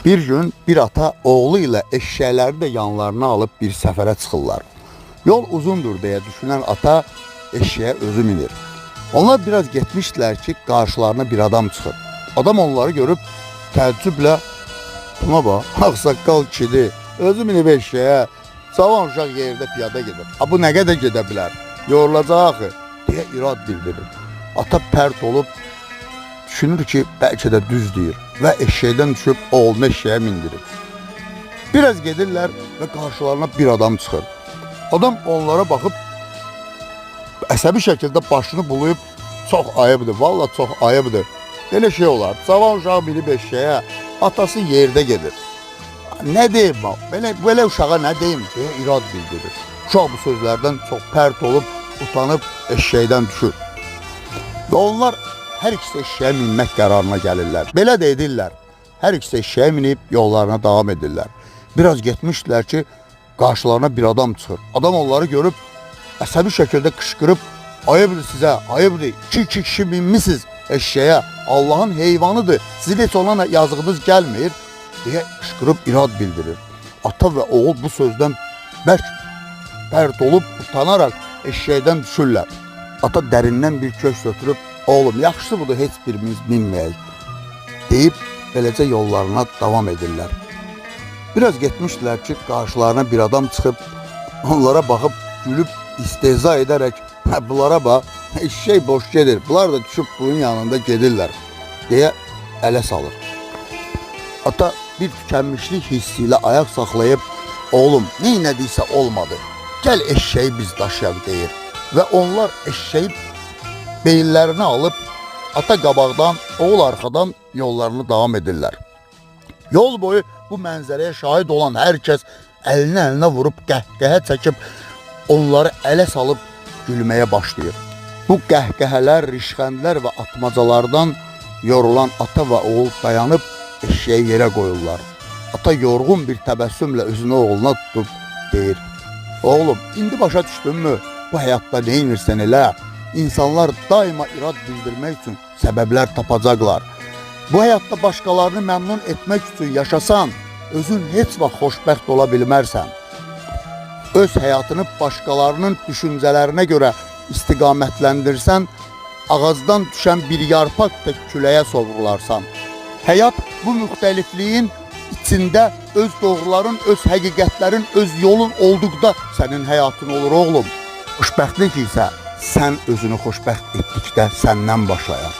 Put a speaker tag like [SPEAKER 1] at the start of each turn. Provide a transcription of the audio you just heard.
[SPEAKER 1] Bir gün bir ata oğlu ilə eşşəkləri də yanlarına alıb bir səfərə çıxırlar. Yol uzundur deyə düşünən ata eşşəyə özü minir. Onlar biraz getmişdilər ki, qarşılarına bir adam çıxır. Adam onları görüb təəccüblə, buna bax, ağsaqqal kişidir, özü minib eşşəyə, savan uşaq yerdə piyada gedir. Bu nə qədər gedə bilər, yorulacaq axı, deyə irad bildirir. Ata pərt olub, düşünür ki, bəlkə də düz deyir və eşşəkdən düşüb oğlunu eşşəyə mindirir. Biraz gedirlər və qarşılarına bir adam çıxır. Adam onlara baxıb, əsəbi şəkildə başını bulayıb, çox ayıbdır, valla çox ayıbdır. Belə şey olar, cavan uşaq bilib eşşəyə, atası yerdə gedir. Nə deyim, belə uşağa nə deyim deyə irad bildirir. Uşaq bu sözlərdən çox pərt olub, utanıb eşşəkdən düşür. Və onlar hər ikisi eşşəyə minmək qərarına gəlirlər. Belə də edirlər. Hər ikisi eşşəyə minib yollarına davam edirlər. Biraz getmişdilər ki, qarşılarına bir adam çıxır. Adam onları görüb, əsəbi şəkildə qışqırıb, ayıbdır sizə, ayıbdır, iki kişi minmişsiniz eşşəyə, Allahın heyvanıdır, sizin heç ona yazığınız gəlmir, deyə qışqırıb irad bildirir. Ata və oğul bu sözdən bərk pərt olub, utanaraq eşşəkdən düşürlər. Ata dərindən bir köks ötürüb, oğlum, yaxşısı budur, heç birimiz minməyək, deyib, beləcə yollarına davam edirlər. Biraz getmişdilər ki, qarşılarına bir adam çıxıb, onlara baxıb, gülüb, istehza edərək, bunlara bax, eşşək boş gedir, bunlar da düşüb bunun yanında gedirlər, deyə ələ salır. Ata bir tükənmişlik hissi ilə ayaq saxlayıb, oğlum, neynədiysə olmadı, gəl eşşəyi biz daşıyaq, deyir. Və onlar eşşəyi beyinlərini alıb, ata qabaqdan, oğul arxadan yollarını davam edirlər. Yol boyu bu mənzərəyə şahid olan hər kəs əlinə vurub, qəhqəhə çəkib, onları ələ salıb gülməyə başlayır. Bu qəhqəhələr, rişxəndlər və atmacalardan yorulan ata və oğul dayanıb eşşəyi yerə qoyurlar. Ata yorğun bir təbəssümlə üzünü oğluna tutub deyir, oğlum, indi başa düşdünmü? Bu həyatda neynirsən elə? İnsanlar daima irad bildirmək üçün səbəblər tapacaqlar. Bu həyatda başqalarını məmnun etmək üçün yaşasan, özün heç vaxt xoşbəxt ola bilmərsən. Öz həyatını başqalarının düşüncələrinə görə istiqamətləndirsən, ağacdan düşən bir yarpaq da küləyə sovrularsan. Həyat bu müxtəlifliyin içində öz doğruların, öz həqiqətlərin, öz yolun olduqda sənin həyatın olur, oğlum. Xoşbəxtlik isə sən özünü xoşbəxt etdikdə səndən başlayar.